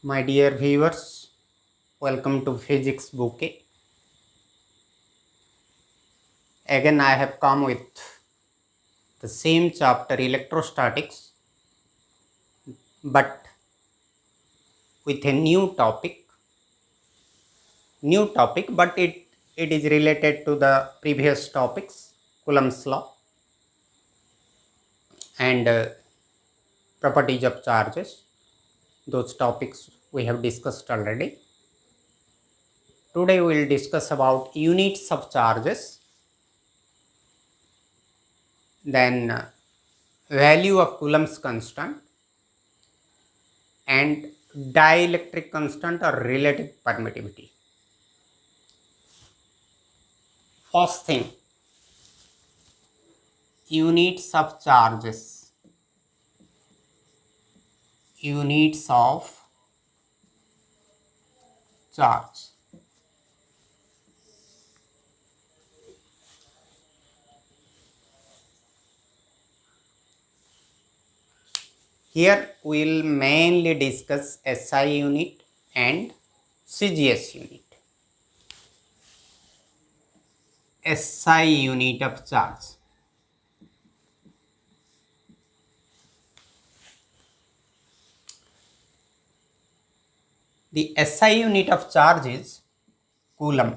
My dear viewers, welcome to Physics Bouquet. Again, I have come with the same chapter electrostatics, but with a new topic. But it is related to the previous topics, Coulomb's law and properties of charges. Those topics we have discussed already. Today we will discuss about units of charges, then value of Coulomb's constant, and dielectric constant or relative permittivity. First thing, units of charges. Units of charge. Here we will mainly discuss SI unit and CGS unit. SI unit of charge. The SI unit of charge is Coulomb.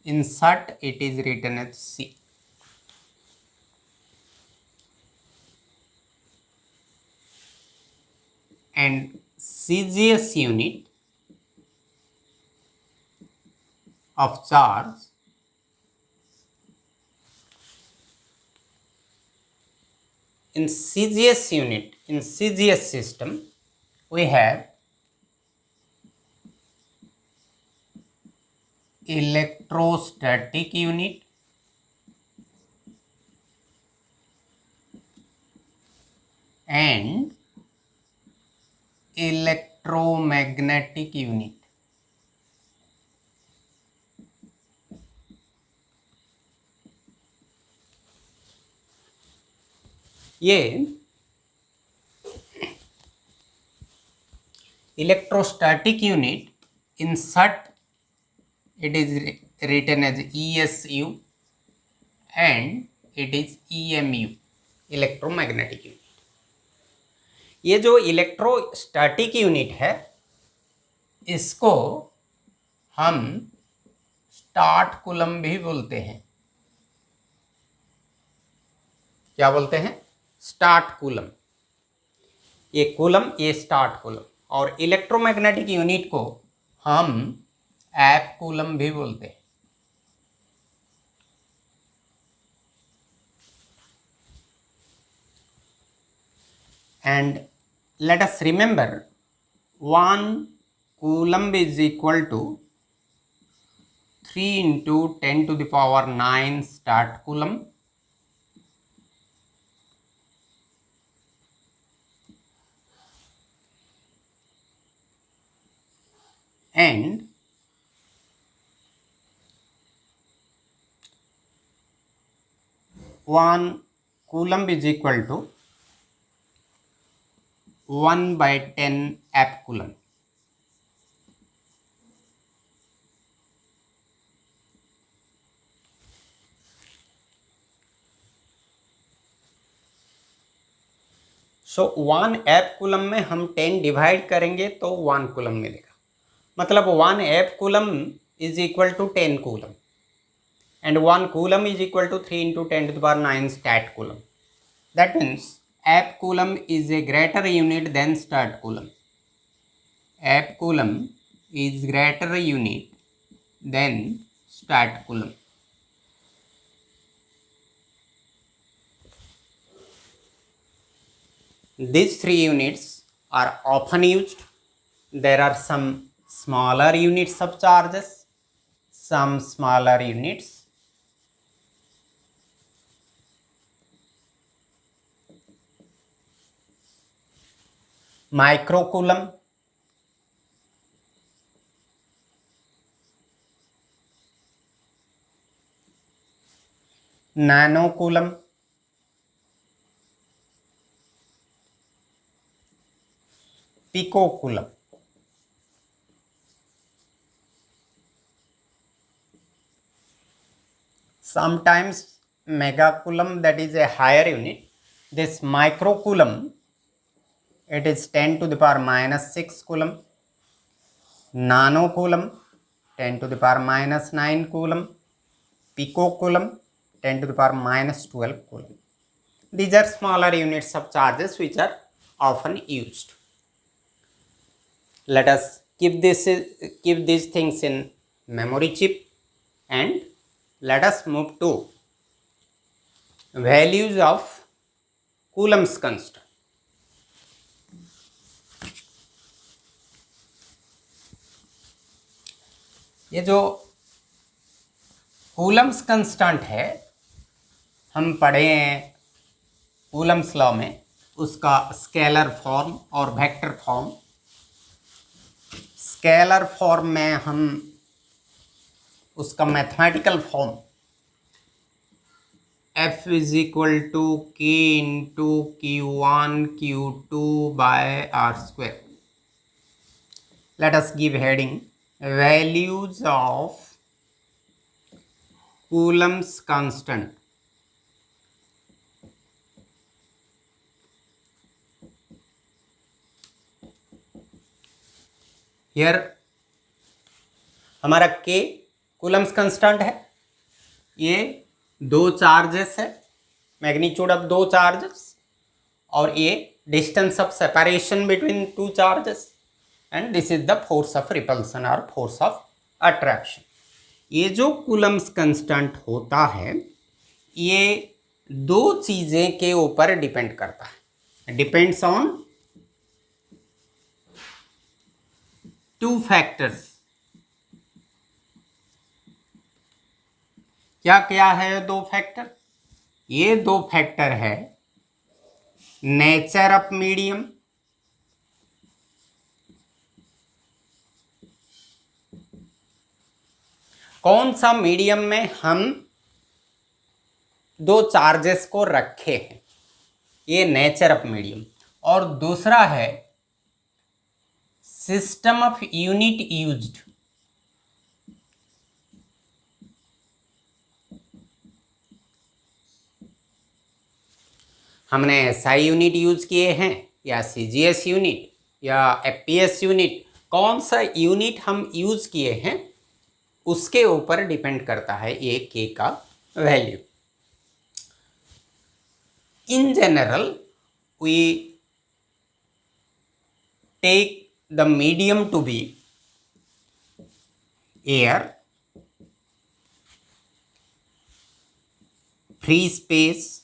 In short, it is written as C. And CGS unit of charge in CGS unit, in CGS system, we have electrostatic unit and electromagnetic unit. ये electrostatic unit, in short it is written as ESU and it is EMU, electromagnetic unit. ये जो electrostatic unit है इसको हम start coulomb भी बोलते हैं. क्या बोलते हैं? Start coulomb. ये कूलम, ये स्टार्ट कूलम. और इलेक्ट्रोमैग्नेटिक यूनिट को हम एप कूलम भी बोलते हैं. And let us remember, 1 coulomb is equal to 3 into 10 to the power 9 start coulomb and 1 coulomb is equal to 1 by 10 app coulomb. So 1 app coulomb में हम 10 divide करेंगे तो 1 कूलम मिलेगा. मतलब 1 abcoulomb is equal to 10 coulomb and 1 coulomb is equal to 3 into 10 to the power 9 stat coulomb. That means app coulomb is a greater unit than stat coulomb. App coulomb is greater unit than stat coulomb. These three units are often used. There are some smaller units of charges, some smaller units. Micro coulomb, nano coulomb, पिकोकुलम। Sometimes megacoulomb, that is a higher unit. This microcoulomb, it is 10 to the power minus 6 coulomb. Nanocoulomb 10 to the power minus 9 coulomb. Picocoulomb 10 to the power minus 12 coulomb. These are smaller units of charges which are often used. Let us keep these things in memory chip, and let us move to values of Coulomb's constant. ये जो Coulomb's constant है हम पढ़े हैं Coulomb's law में, उसका scalar form और vector form. Scalar form में हम उसका mathematical form F is equal to k into Q1 Q2 by are square. Let us give heading values of Coulomb's constant. Here हमारा K Coulomb's constant है, ये दो charges है, magnitude of दो charges, और ये distance of separation between two charges, and this is the force of repulsion और force of attraction. ये जो कूलम्स कांस्टेंट होता है ये दो चीज़ें के ऊपर डिपेंड करता है, डिपेंड्स ऑन टू फैक्टर्स। क्या क्या है दो फैक्टर? ये दो फैक्टर है नेचर ऑफ मीडियम कौन सा मीडियम में हम दो चार्जेस को रखे हैं, ये नेचर ऑफ मीडियम, और दूसरा है सिस्टम ऑफ यूनिट यूज्ड। हमने SI यूनिट यूज किए हैं या CGS यूनिट या FPS यूनिट, कौन सा यूनिट हम यूज किए हैं उसके ऊपर डिपेंड करता है ये K का वैल्यू। In general we take the medium to be air, free space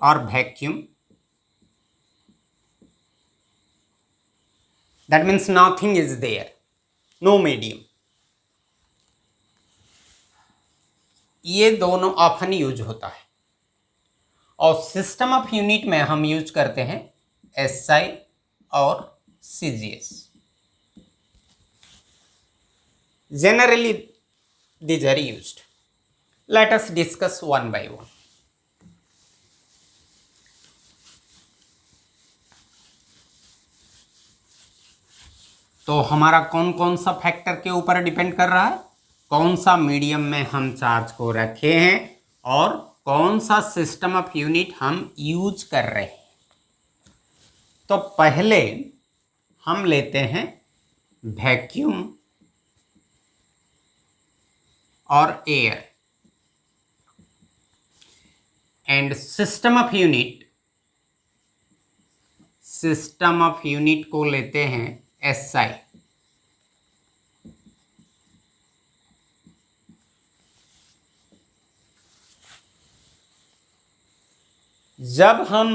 और vacuum. That means nothing is there, no medium. ये दोनों ऑफन यूज होता है, और सिस्टम ऑफ यूनिट में हम यूज करते हैं SI और CGS। Generally these are used. Let us discuss one by one. तो हमारा कौन कौन सा फैक्टर के ऊपर डिपेंड कर रहा है, कौन सा मीडियम में हम चार्ज को रखे हैं और कौन सा सिस्टम ऑफ यूनिट हम यूज कर रहे हैं। तो पहले हम लेते हैं वैक्यूम और air, and system of unit को लेते हैं SI। जब हम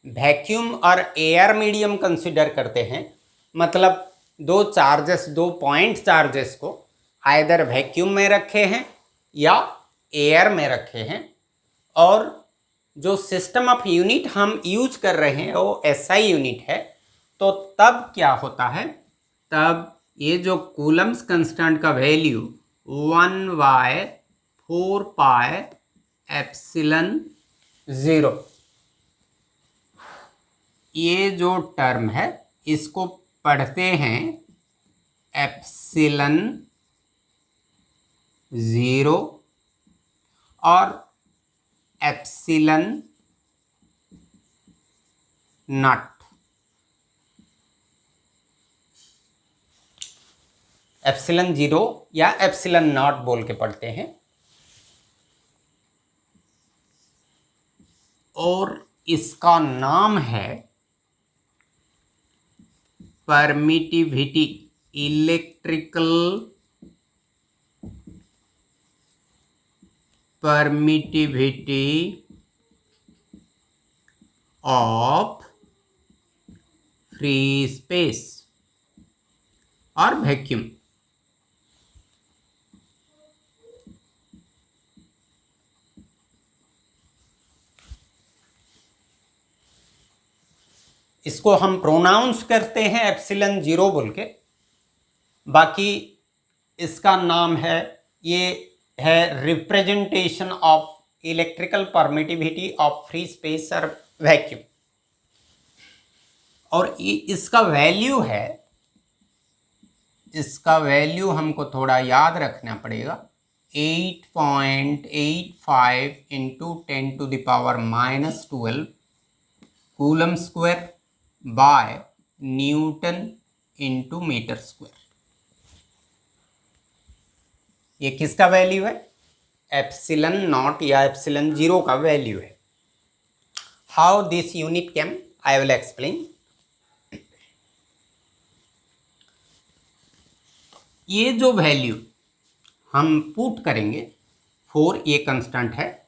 वैक्यूम और एयर मीडियम कंसीडर करते हैं, मतलब दो चार्जेस, दो पॉइंट चार्जेस को आइदर वैक्यूम में रखे हैं या एयर में रखे हैं, और जो सिस्टम ऑफ यूनिट हम यूज कर रहे हैं वो SI यूनिट है, तो तब क्या होता है, तब ये जो कूलम्स कांस्टेंट का वैल्यू 1/4 पाई एप्सिलॉन 0, ये जो टर्म है इसको पढ़ते हैं एप्सिलन 0 और एप्सिलन नॉट। एप्सिलन 0 या एप्सिलन नॉट बोल के पढ़ते हैं। और इसका नाम है permittivity, electrical permittivity of free space और वैक्यूम। इसको हम प्रोनाउंस करते हैं एप्सिलन 0 बोल के। बाकी इसका नाम है, ये है representation of electrical permittivity of free space और वैक्यूम। और ये इसका वैल्यू है, इसका वैल्यू हमको थोड़ा याद रखना पड़ेगा, 8.85 into 10⁻⁻12 coulomb square by newton into metre square. ये किसका वैल्यू है? एप्सिलन नॉट या एप्सिलन 0 का वैल्यू है। How this unit came, I will explain. ये जो वैल्यू हम पुट करेंगे 4, ये कांस्टेंट है।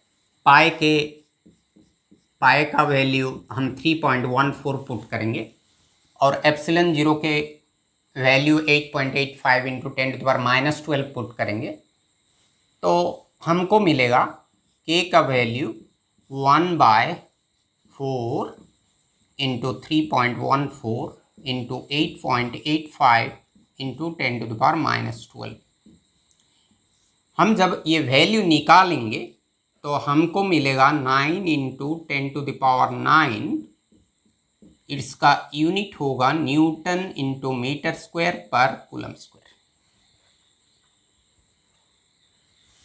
पाई का वैल्यू हम 3.14 पुट करेंगे और एप्सिलन 0 के वैल्यू 8.85 इंटू 10⁻⁻12 पुट करेंगे तो हमको मिलेगा k का वैल्यू 1/4 इंटू 3.14 इंटू 8.85 इंटू 10⁻⁻12। हम जब ये वैल्यू निकालेंगे तो हमको मिलेगा 9 इंटू 10⁹। इसका यूनिट होगा न्यूटन इंटू मीटर स्क्वायर पर कूलम स्क्वायर।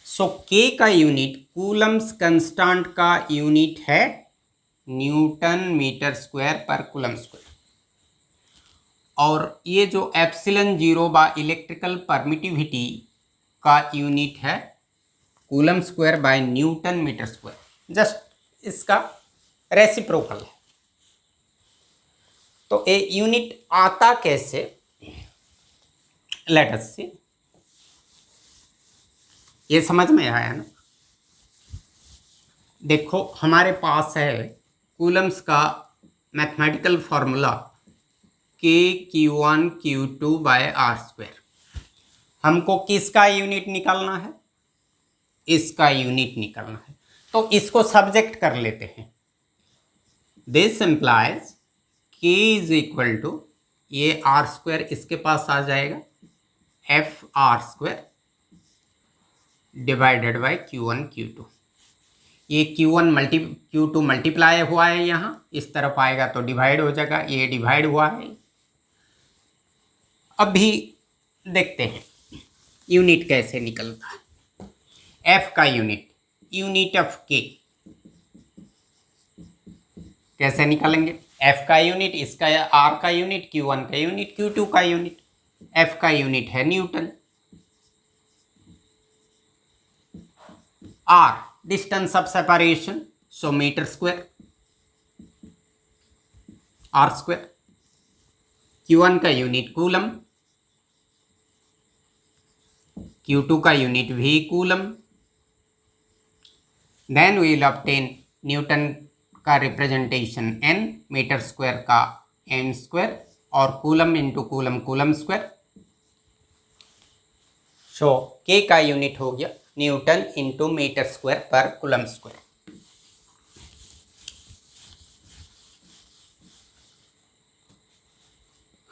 सो के का यूनिट, कूलम्स कांस्टेंट का यूनिट है न्यूटन मीटर स्क्वायर पर कूलम स्क्वायर। और ये जो एप्सिलन 0 बा इलेक्ट्रिकल परमिटिविटी का यूनिट है coulomb square by newton metre square. Just इसका रेसिप्रोकल है। तो ये यूनिट आता कैसे, लेट अस सी। ये समझ में आया ना? देखो हमारे पास है कूलम्स का mathematical formula Q1 Q2 by are square. हमको किसका यूनिट निकालना है? इसका यूनिट निकालना है। तो इसको सब्जेक्ट कर लेते हैं। This implies K is equal to, ये आर स्क्वायर इसके पास आ जाएगा, F R square divided by Q1 Q2। ये Q2 मल्टीप्लाई हुआ है, यहाँ इस तरफ आएगा तो डिवाइड हो जाएगा, ये डिवाइड हुआ है। अभी देखते हैं यूनिट कैसे निकलता है। एफ का यूनिट ऑफ के कैसे निकालेंगे? एफ का यूनिट, इसका आर का यूनिट, Q1 का यूनिट, Q2 का यूनिट। एफ का यूनिट है newton, R distance of separation, so metre square R square. Q1 का यूनिट कूलम, Q2 का यूनिट भी coulomb. Then we will obtain newton का रिप्रेजेंटेशन n, मीटर स्क्वायर का m square, और coulomb into coulomb coulomb square. So k का unit हो गया newton into metre square पर कूलम स्क्वायर।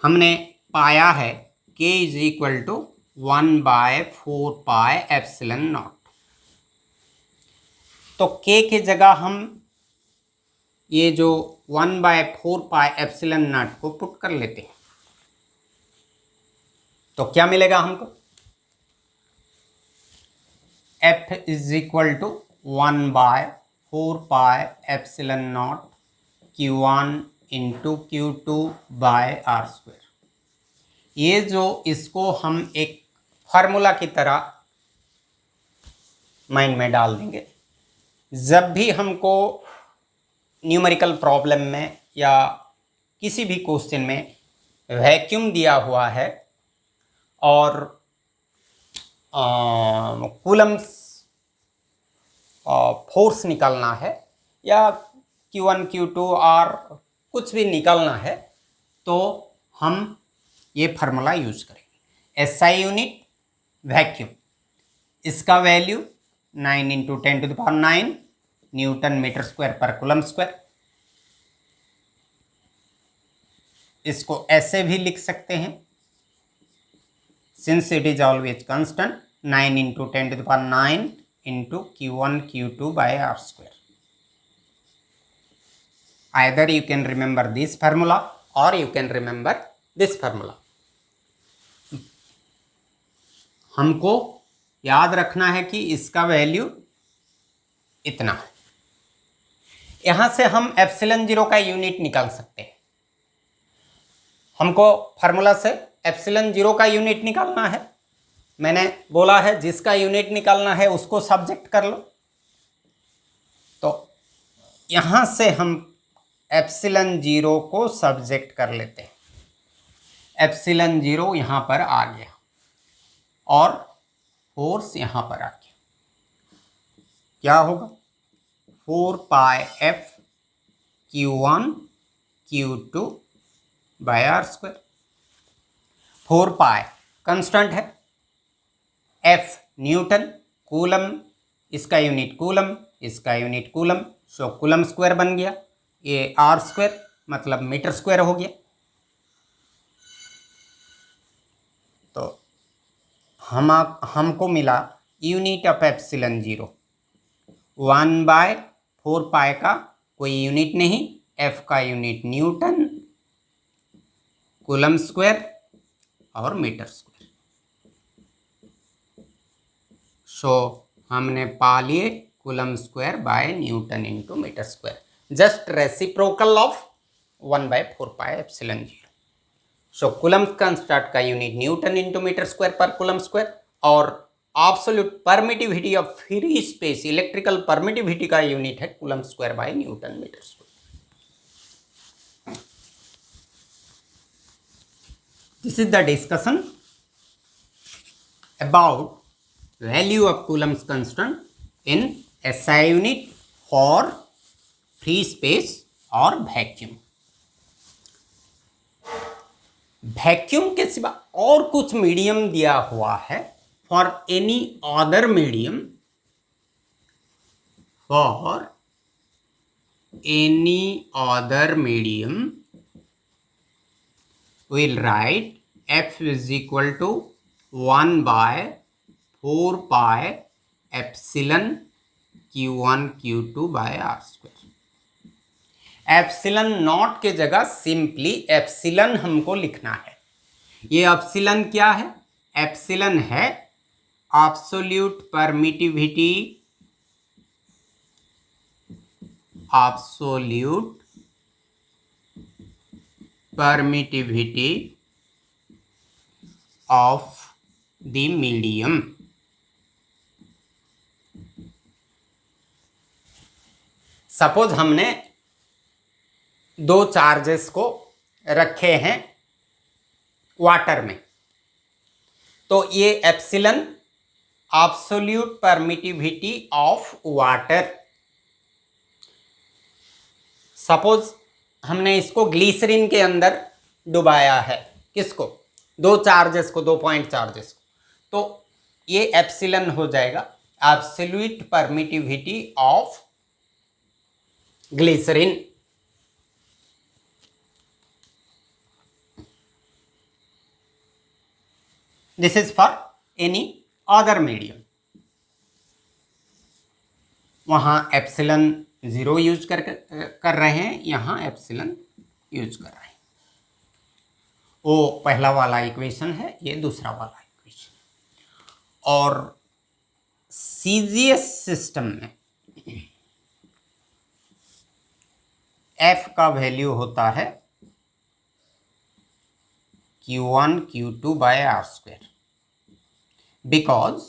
हमने पाया है k is equal to 1/4 pi epsilon naught. तो k के जगह हम ये जो 1/4πε0 को पुट कर लेते हैं तो क्या मिलेगा हमको? F is equal to 1/4πε0 Q1 into Q2/r²। ये जो इसको हम एक फार्मूला की तरह माइंड में डाल देंगे। जब भी हमको न्यूमेरिकल प्रॉब्लम में या किसी भी क्वेश्चन में वैक्यूम दिया हुआ है और कूलम्स फोर्स निकालना है या Q1 Q2 और कुछ भी निकालना है तो हम ये फार्मूला यूज करेंगे। SI यूनिट वैक्यूम, इसका वैल्यू 9 × 10⁹ न्यूटन मीटर स्क्वायर पर कूलम स्क्वायर। इसको ऐसे भी लिख सकते हैं, since it is always constant, 9 × 10⁹ into Q1 Q2/r²। Either you can remember this formula or you can remember this formula। हमको याद रखना है कि इसका वैल्यू इतना है। यहां से हम ε0 का यूनिट निकाल सकते हैं। हमको फार्मूला से ε0 का यूनिट निकालना है। मैंने बोला है जिसका यूनिट निकालना है उसको सब्जेक्ट कर लो। तो यहां से हम ε0 को सब्जेक्ट कर लेते हैं। ε0 यहां पर आ गया और फोर्स यहां पर आ गया। क्या होगा? 4πF Q1 Q2/r²। 4π कांस्टेंट है, F न्यूटन, कूलम इसका यूनिट कूलम, इसका यूनिट कूलम, सो कूलम स्क्वायर बन गया। ये r² मतलब मीटर स्क्वायर हो गया। तो हमको मिला यूनिट ऑफ ε0 1/4π का कोई यूनिट नहीं, F का यूनिट न्यूटन, कूलम स्क्वायर और मीटर स्क्वायर। सो हमने पा लिए coulomb square by newton into metre square, just reciprocal of 1/4πε0। So coulomb constant का unit newton into metre square पर कूलम स्क्वायर और absolute permittivity of free space, electrical permittivity का unit है coulomb square by newton metre square. This is the discussion about value of Coulomb's constant in SI unit for free space or vacuum। Vacuum के सिवा और कुछ medium दिया हुआ है, for any other medium, for any other medium we'll write F is equal to 1/4πε Q1 Q2/r²। Epsilon naught के जगह simply epsilon हमको लिखना है। ये एप्सिलन क्या है? एप्सिलन है absolute permittivity, absolute permittivity of the medium. Suppose हमने दो चार्जेस को रखे हैं वाटर में, तो ये epsilon absolute permittivity of water. Suppose हमने इसको ग्लिसरीन के अंदर डुबाया है, किसको? दो चार्जेस को, 2 पॉइंट चार्जेस को, तो ये एप्सिलन हो जाएगा absolute permittivity of glycerine. This is for any other medium। वहां एप्सिलन 0 यूज कर रहे हैं, यहाँ एप्सिलॉन यूज कर रहे हैं। वो पहला वाला इक्वेशन है, ये दूसरा वाला इक्वेशन। और सीजीएस सिस्टम में एफ का वैल्यू होता है Q1 Q2 by are square, because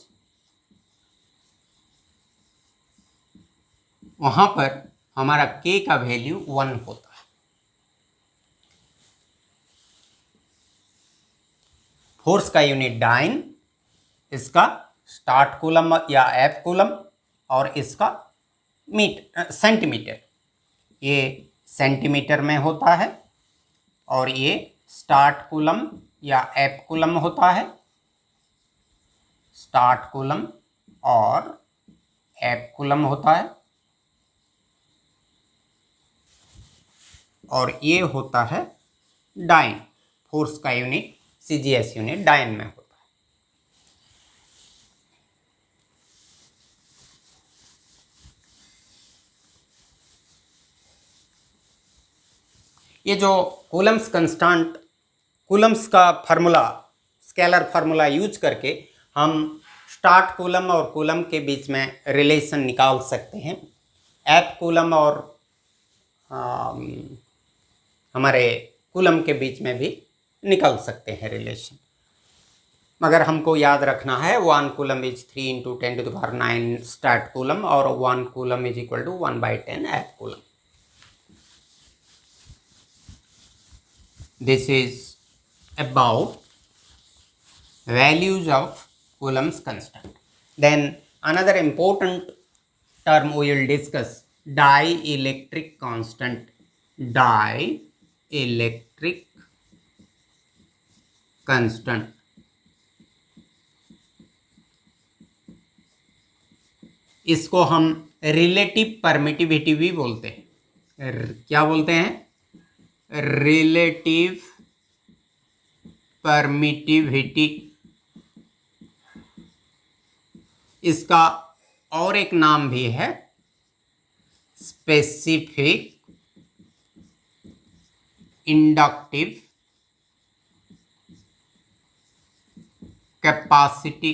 वहां पर हमारा K का वैल्यू 1 होता है। फोर्स का यूनिट डाइन, इसका स्टार्ट कूलम या एफ कूलम, और इसका सेंटीमीटर, ये सेंटीमीटर में होता है, और ये स्टार्ट कूलम या एफ कूलम होता है, स्टार्ट कूलम और एफ कूलम होता है, और ये होता है डाइन। फोर्स का यूनिट सीजीएस यूनिट डाइन में होता है। ये जो कूलम्स कंस्टेंट, कूलम्स का फार्मूला, स्केलर फार्मूला यूज करके हम स्टार्ट कूलम और कूलम के बीच में रिलेशन निकाल सकते हैं। एफ कूलम और हमारे कूलम के बीच में भी निकल सकते हैं रिलेशन, मगर हमको याद रखना है 1 कूलम इज 3 × 10⁹ स्टार्ट कूलम और 1 coulomb is equal to 1/10 abcoulomb. This is about values of Coulomb's constant. Then another important term we will discuss, dielectric constant. Dielectric constant. इसको हम रिलेटिव परमिटिविटी भी बोलते हैं। क्या बोलते हैं? Relative permittivity. इसका और एक नाम भी है स्पेसिफिक इंडक्टिव कैपेसिटी।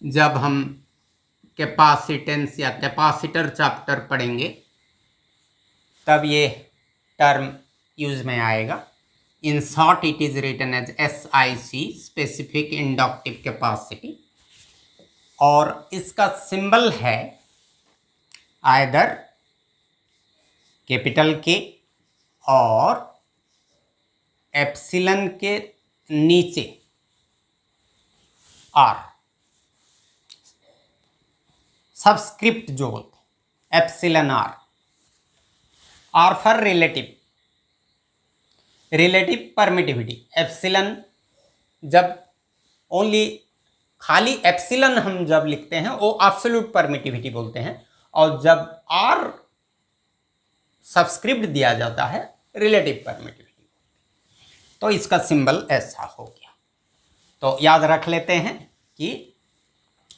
जब हम कैपेसिटेंस या कैपेसिटर चैप्टर पढ़ेंगे तब ये टर्म यूज में आएगा। In short it is written as SIC, specific inductive capacity, और इसका सिंबल है आइदर कैपिटल K और एप्सिलॉन के नीचे R, सबस्क्रिप्ट जो बोलते हैं epsilon R। R for relative permittivity. Epsilon जब ओनली खाली एप्सिलॉन हम जब लिखते हैं वो एब्सोल्यूट परमिटिविटी बोलते हैं, और जब आर सबस्क्रिप्ट दिया जाता है रिलेटिव परमिटिविटी। तो इसका सिंबल ऐसा हो गया। तो याद रख लेते हैं कि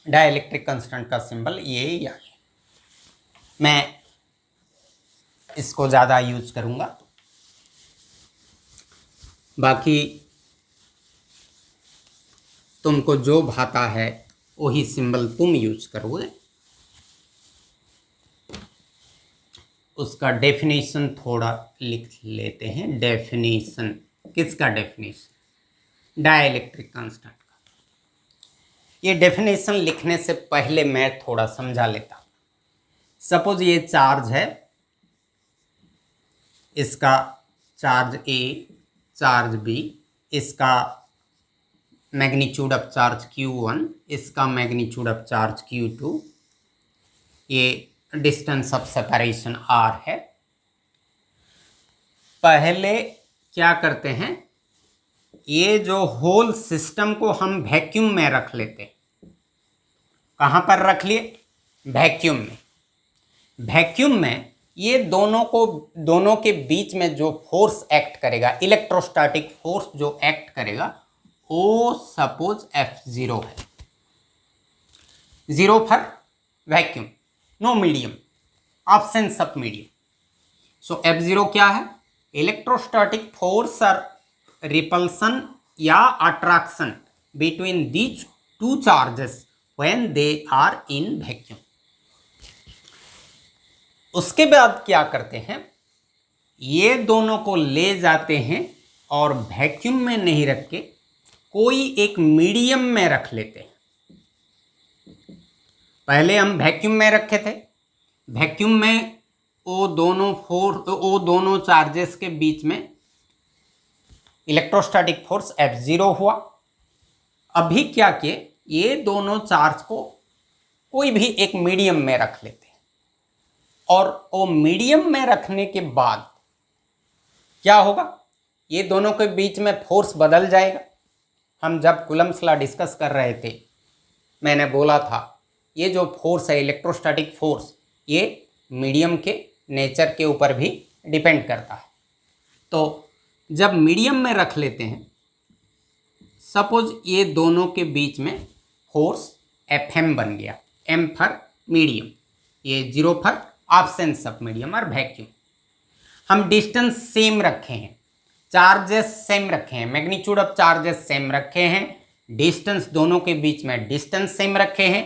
डाइलेक्ट्रिक कांस्टेंट का सिंबल ये या है। मैं इसको ज़्यादा यूज करूँगा, बाकी तुमको जो भाता है वही सिंबल तुम यूज करोगे। उसका डेफिनेशन थोड़ा लिख लेते हैं। डेफिनेशन किसका? डेफिनेशन डाइलेक्ट्रिक कांस्टेंट का। ये डेफिनेशन लिखने से पहले मैं थोड़ा समझा लेता हूँ। सपोज ये चार्ज है, इसका चार्ज A, चार्ज B, इसका मैग्नीट्यूड ऑफ चार्ज Q1, इसका मैग्नीट्यूड ऑफ चार्ज Q2, ये डिस्टेंस ऑफ सेपरेशन R है। पहले क्या करते हैं, ये जो होल सिस्टम को हम वैक्यूम में रख लेते हैं। कहाँ पर रख लिए? वैक्यूम में। वैक्यूम में ये दोनों के बीच में जो फोर्स एक्ट करेगा, इलेक्ट्रोस्टैटिक फोर्स जो एक्ट करेगा, वो सपोज F0 है। 0 for vacuum, no medium, absence of medium. So F0 क्या है? इलेक्ट्रोस्टैटिक फोर्स और रिपल्सन या attraction between these two charges when they are in vacuum. उसके बाद क्या करते हैं, ये दोनों को ले जाते हैं और वैक्यूम में नहीं रख के कोई एक मीडियम में रख लेते हैं. पहले हम वैक्यूम में रखे थे, वैक्यूम में वो दोनों चार्जेस के बीच में इलेक्ट्रोस्टैटिक फोर्स F0 हुआ. अभी क्या किए, ये दोनों चार्ज को कोई भी एक मीडियम में रख लेते हैं और वो मीडियम में रखने के बाद क्या होगा, ये दोनों के बीच में फोर्स बदल जाएगा. हम जब कूलम्ब्स लॉ डिस्कस कर रहे थे मैंने बोला था ये जो फोर्स है इलेक्ट्रोस्टैटिक फोर्स, ये मीडियम के नेचर के ऊपर भी डिपेंड करता है. तो जब मीडियम में रख लेते हैं, सपोज ये दोनों के बीच में फोर्स Fm बन गया, M फॉर मीडियम, ये 0 फॉर एब्सेंस ऑफ मीडियम और वैक्यूम. हम डिस्टेंस सेम रखे हैं, चार्जेस सेम रखे हैं, मैग्नीट्यूड ऑफ चार्जेस सेम रखे हैं, डिस्टेंस दोनों के बीच में डिस्टेंस सेम रखे हैं.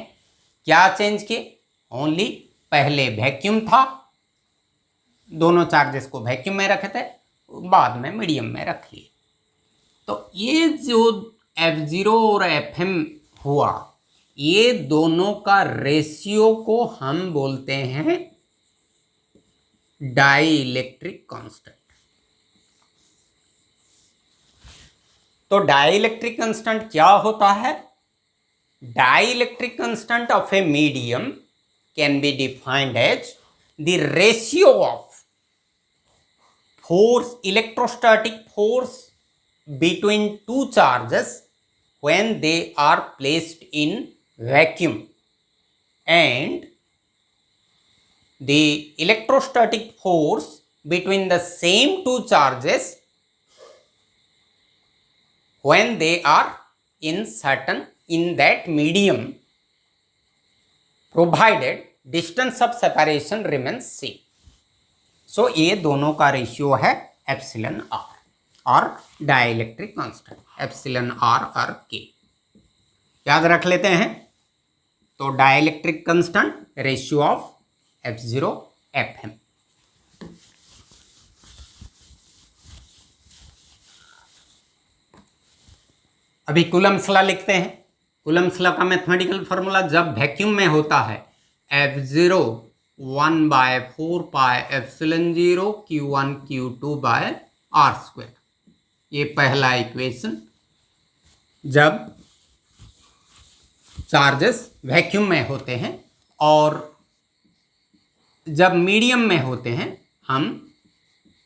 क्या चेंज किए, ओनली पहले वैक्यूम था, दोनों चार्जेस को वैक्यूम में रखे थे, बाद में मीडियम में रख लिए. तो ये जो F0 और Fm हुआ, ये दोनों का रेशियो को हम बोलते हैं डाइइलेक्ट्रिक कांस्टेंट. तो डाइइलेक्ट्रिक कांस्टेंट क्या होता है? Dielectric constant of a medium can be defined as the ratio of force, electrostatic force between two charges when they are placed in vacuum, and the electrostatic force between the same two charges when they are in that medium, provided distance of separation remains same. So ये दोनों का ratio है epsilon R और dielectric constant epsilon R और K. याद रख लेते हैं. तो dielectric constant ratio of F0 Fm. अभी कूलम्ब्स लॉ लिखते हैं. कूलम्ब्स लॉ का मैथमेटिकल फॉर्मूला जब वैक्यूम में होता है F0 1/4 pi epsilon 0 Q1 Q2 by R square. ये पहला इक्वेशन जब चार्जेस वैक्यूम में होते हैं, और जब मीडियम में होते हैं हम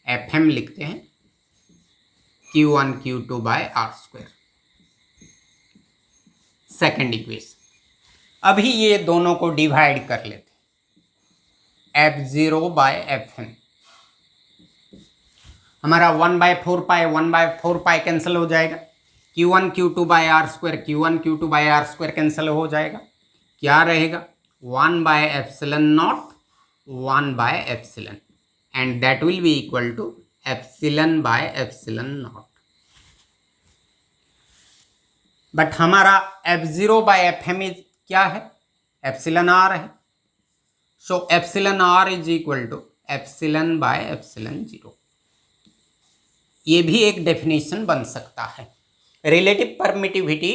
Fm लिखते हैं Q1 Q2 by R square. Second equation. अभी ये दोनों को डिवाइड कर लेते हैं, F0 बाय Fm. हमारा 1/4 पाई कैंसिल हो जाएगा. Q1 Q2 by R square, Q1 Q2 by R square cancel हो जाएगा. क्या रहेगा, 1/ε0 1/ε, and that will be equal to ε/ε0. But हमारा F0 बाय Fm क्या है, एप्सिलॉन आर है. So epsilon r is equal to epsilon by epsilon 0. ये भी एक डेफिनेशन बन सकता है. रिलेटिव परमिटिविटी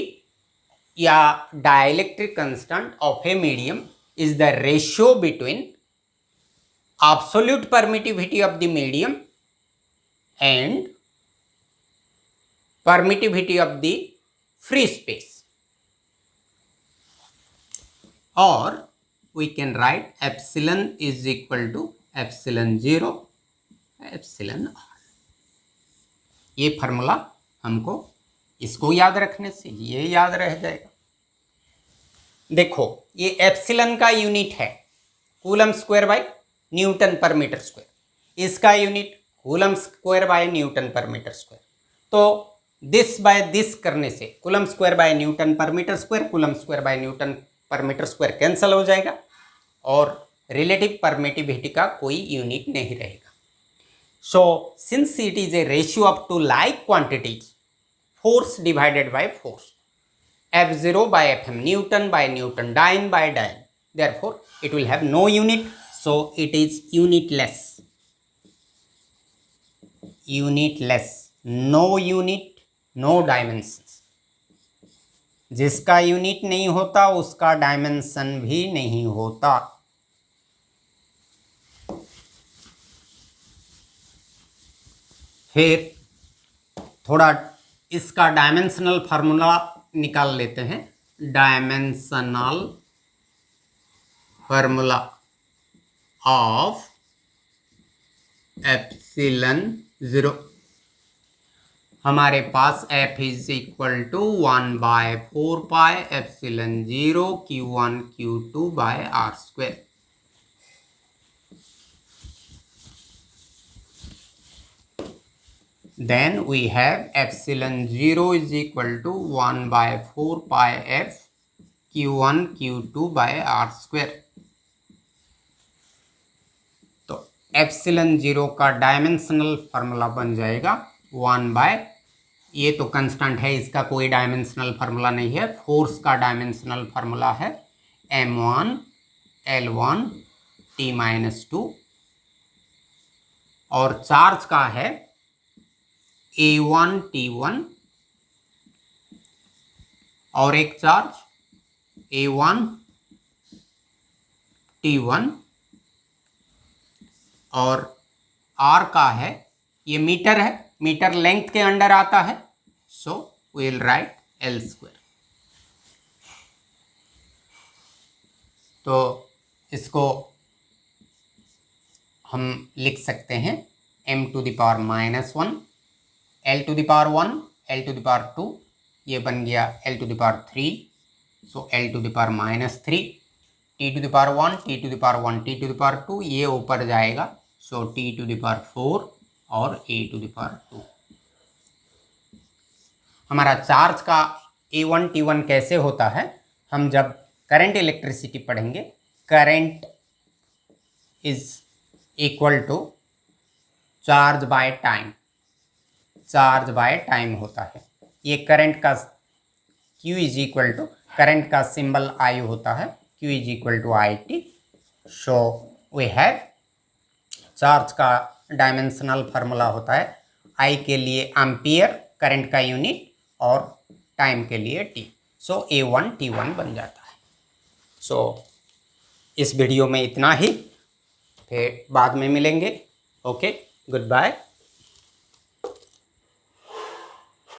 या dielectric constant of a medium is the ratio between absolute permittivity of the medium and permittivity of the free space. और we can write epsilon is equal to epsilon 0 epsilon r. ये formula हमको इसको याद रखने से ये याद रह जाएगा. देखो ये एप्सिलॉन का यूनिट है कूलम स्क्वायर बाय न्यूटन पर मीटर स्क्वायर, इसका unit coulomb square by newton पर मीटर स्क्वायर. तो दिस बाय दिस करने से कूलम स्क्वायर बाय न्यूटन पर metre square, coulomb square by newton पर मीटर स्क्वायर कैंसिल हो जाएगा, और रिलेटिव परमिटिविटी का कोई यूनिट नहीं रहेगा। So since it is a ratio of two like quantities, force divided by force, F0 by Fm, Newton by Newton, dyne by dyne, therefore it will have no unit, so it is unitless, no unit, no dimensions. जिसका unit नहीं होता उसका dimension भी नहीं होता। फिर थोड़ा इसका डायमेंशनल फार्मूला निकाल लेते हैं। डायमेंशनल फार्मूला ऑफ एप्सिलॉन 0, हमारे पास F is equal to 1/4 pi epsilon 0 Q1 Q2 by R square. Then we have epsilon 0 is equal to 1/4 pi F Q1 Q2 by R square। तो epsilon 0 का dimensional formula बन जाएगा 1/, ये तो constant है, इसका कोई डायमेंशनल फार्मूला नहीं है। फोर्स का डायमेंशनल फार्मूला है m1 L1 T-2, और चार्ज का है A1 T1, और एक चार्ज A1 T1, और R का है, ये मीटर है, मीटर लेंथ के अंडर आता है, so we will write L square. तो इसको हम लिख सकते हैं m⁻⁻1 L⁻1 L⁻2, ये बन गया L⁻3, सो L⁻3 T⁻1 T⁻1 T⁻2, ये ऊपर जाएगा, सो T⁻4 और A⁻2। हमारा चार्ज का A1 T1 कैसे होता है, हम जब करंट इलेक्ट्रिसिटी पढ़ेंगे, current is equal to charge by time, charge by time होता है। ये करंट का Q is equal to, current का सिंबल I होता है, Q is equal to IT। So we have charge का डायमेंशनल फार्मूला होता है I के लिए एम्पियर करंट का यूनिट और टाइम के लिए T, सो A1 T1 बन जाता है। सो इस वीडियो में इतना ही, फिर बाद में मिलेंगे। Okay, good bye.